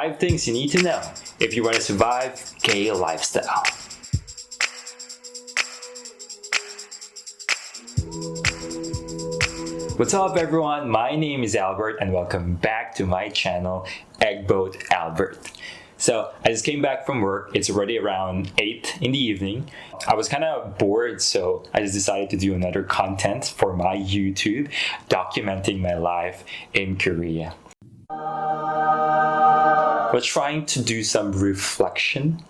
5 things you need to know if you want to survive gay lifestyle. What's up everyone, my name is Albert and welcome back to my channel, Eggboat Albert. So I just came back from work, it's already around 8 in the evening. I was kind of bored, so I just decided to do another content for my YouTube documenting my life in Korea. I was trying to do some reflection,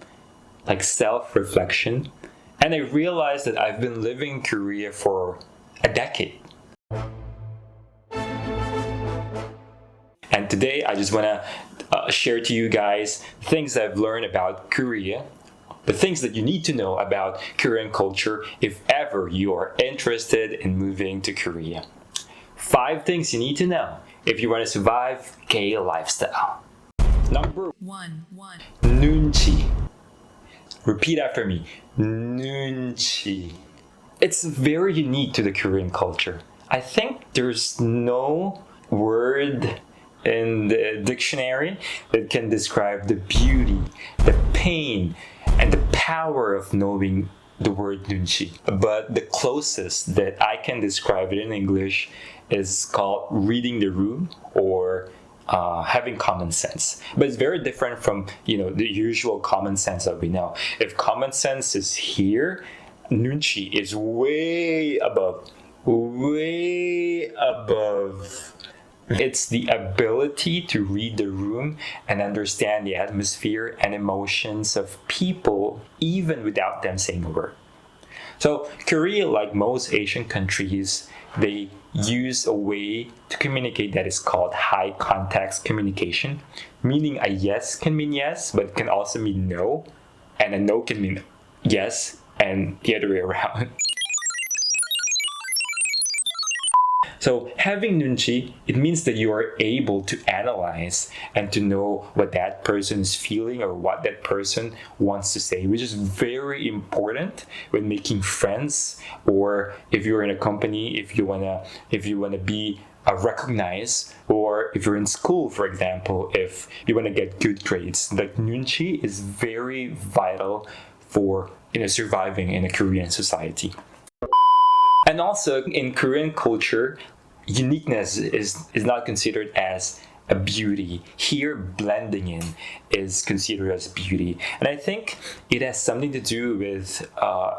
like self-reflection, and I realized that I've been living in Korea for a decade. And today I just want to share to you guys things I've learned about Korea, the things that you need to know about Korean culture if ever you are interested in moving to Korea. 5 things you need to know if you want to survive gay lifestyle. Number 1. Nunchi. Repeat after me. Nunchi. It's very unique to the Korean culture. I think there's no word in the dictionary that can describe the beauty, the pain, and the power of knowing the word nunchi. But the closest that I can describe it in English is called reading the room or having common sense. But it's very different from, the usual common sense that we know. If common sense is here, nunchi is way above. It's the ability to read the room and understand the atmosphere and emotions of people even without them saying a word. So Korea, like most Asian countries, they use a way to communicate that is called high context communication, meaning a yes can mean yes, but it can also mean no, and a no can mean yes, and the other way around. So having nunchi, it means that you are able to analyze and to know what that person is feeling or what that person wants to say, which is very important when making friends, or if you're in a company, if you wanna be recognized, or if you're in school, for example, if you want to get good grades. Like nunchi is very vital for surviving in a Korean society. And also in Korean culture, uniqueness is not considered as a beauty. Here, blending in is considered as beauty. And I think it has something to do with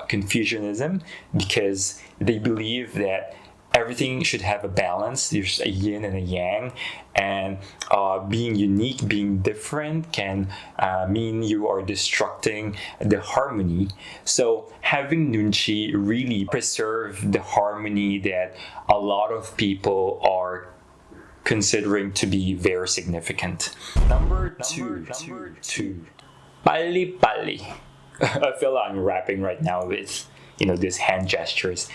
Confucianism, because they believe that everything should have a balance. There's a yin and a yang, and being unique, being different can mean you are destructing the harmony. So having nunchi really preserve the harmony that a lot of people are considering to be very significant. Number two. Pali pali. I feel like I'm rapping right now with these hand gestures.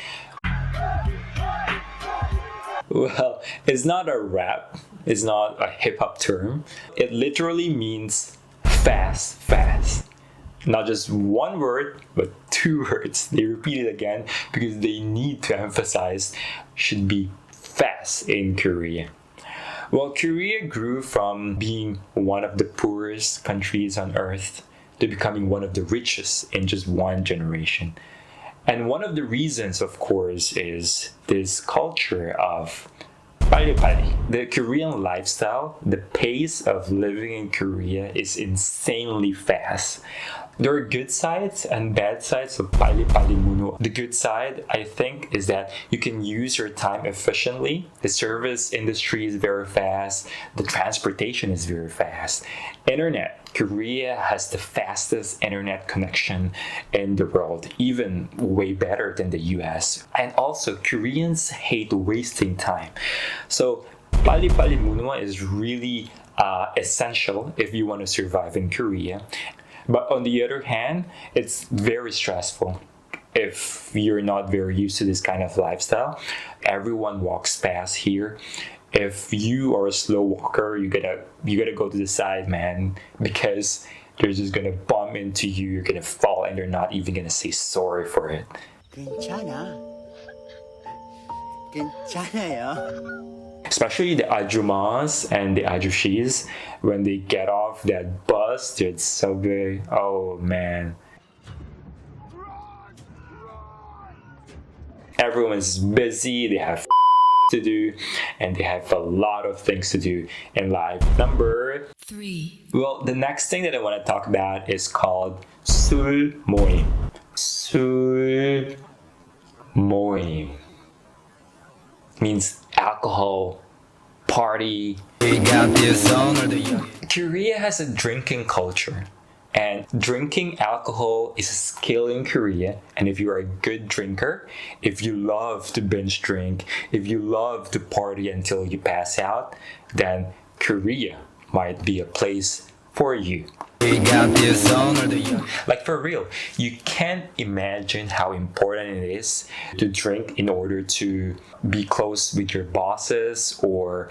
Well, it's not a rap, it's not a hip-hop term. It literally means fast. Not just one word, but 2 words. They repeat it again because they need to emphasize should be fast in Korea. Well, Korea grew from being one of the poorest countries on earth to becoming one of the richest in just one generation. And one of the reasons, of course, is this culture of pali-pali. The Korean lifestyle, the pace of living in Korea is insanely fast. There are good sides and bad sides of pali-pali muno. The good side, I think, is that you can use your time efficiently. The service industry is very fast. The transportation is very fast. Internet. Korea has the fastest internet connection in the world, even way better than the US. And also, Koreans hate wasting time. So, pali-pali munwa is really essential if you want to survive in Korea. But on the other hand, it's very stressful if you're not very used to this kind of lifestyle. Everyone walks fast here. If you are a slow walker, you gotta go to the side, man, because they're just gonna bump into you. You're gonna fall, and they're not even gonna say sorry for it. 괜찮아요. Especially the ajumas and the ajushis, when they get off that bus, that subway, oh man. Everyone's busy, they have to do, and they have a lot of things to do in life. Number 3. Well, the next thing that I want to talk about is called 술 모임. 술 모임 means alcohol, party. Korea has a drinking culture. And drinking alcohol is a skill in Korea. And if you are a good drinker, if you love to binge drink, if you love to party until you pass out, then Korea might be a place for you. Like for real, you can't imagine how important it is to drink in order to be close with your bosses or,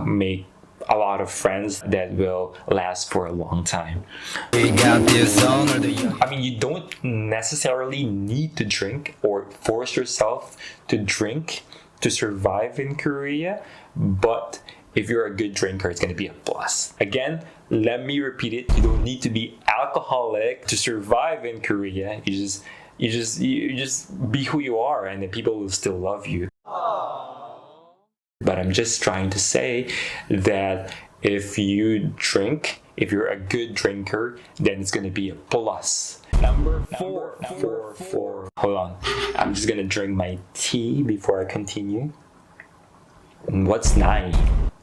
make a lot of friends that will last for a long time. I mean, you don't necessarily need to drink or force yourself to drink to survive in Korea, but if you're a good drinker, it's going to be a plus. Again, let me repeat it. You don't need to be alcoholic to survive in Korea. You just be who you are, and then people will still love you. But I'm just trying to say that if you drink, if you're a good drinker, then it's going to be a plus. Number four. Hold on. I'm just going to drink my tea before I continue. What's 나이?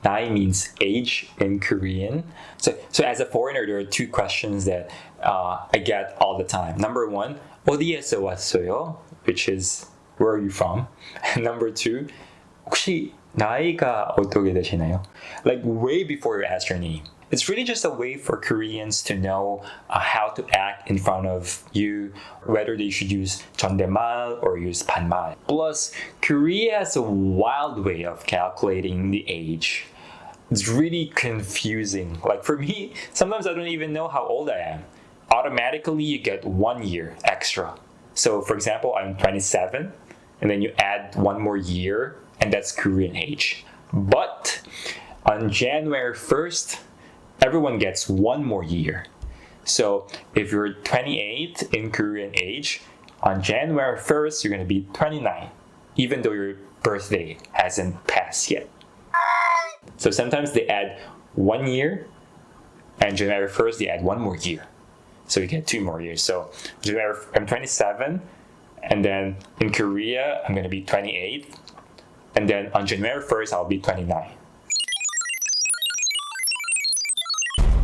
나이 means age in Korean. So as a foreigner, there are 2 questions that I get all the time. Number 1, 어디에서 왔어요? Which is, where are you from? And number 2, 혹시 나이가 어떻게 되시나요? Like way before you ask your name. It's really just a way for Koreans to know how to act in front of you, whether they should use 존댓말 or use 반말. Plus, Korea has a wild way of calculating the age. It's really confusing. Like for me, sometimes I don't even know how old I am. Automatically, you get 1 year extra. So for example, I'm 27, and then you add 1 more year, and that's Korean age. But on January 1st, everyone gets 1 more year. So if you're 28 in Korean age, on January 1st, you're going to be 29, even though your birthday hasn't passed yet. So sometimes they add 1 year, and January 1st, they add 1 more year. So you get 2 more years. So I'm 27, and then in Korea, I'm going to be 28. And then on January 1st, I'll be 29.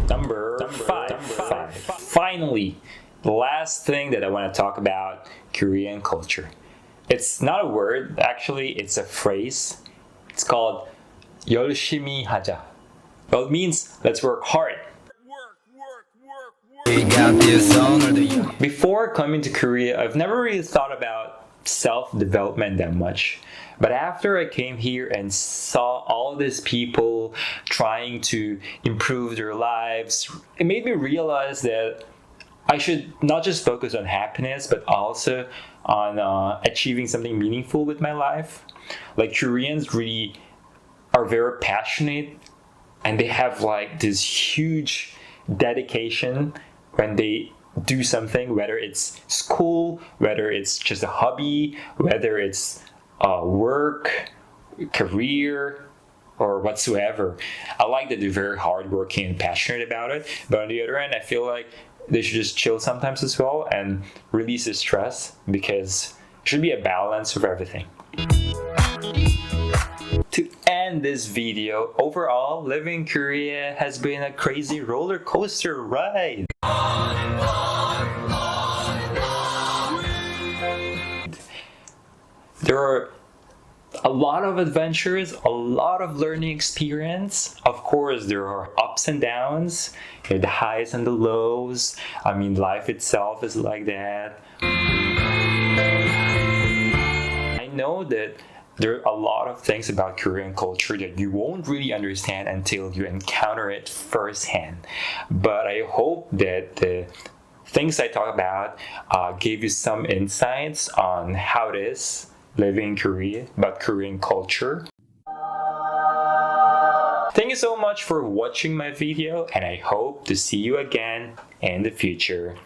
Number five. Finally, the last thing that I want to talk about, Korean culture. It's not a word, actually, it's a phrase. It's called 열심히 하자. Well, it means let's work hard. Before coming to Korea, I've never really thought about self-development that much. But after I came here and saw all these people trying to improve their lives, it made me realize that I should not just focus on happiness, but also on achieving something meaningful with my life. Like Koreans really are very passionate, and they have like this huge dedication when they do something, whether it's school, whether it's just a hobby, whether it's work, career, or whatsoever. I like that they're very hardworking and passionate about it. But on the other hand, I feel like they should just chill sometimes as well and release the stress, because it should be a balance of everything. To end this video, overall, living in Korea has been a crazy roller coaster ride. There are a lot of adventures, a lot of learning experience. Of course, there are ups and downs, the highs and the lows. I mean, life itself is like that. I know that there are a lot of things about Korean culture that you won't really understand until you encounter it firsthand. But I hope that the things I talk about gave you some insights on how it is living in Korea, about Korean culture. Thank you so much for watching my video, and I hope to see you again in the future.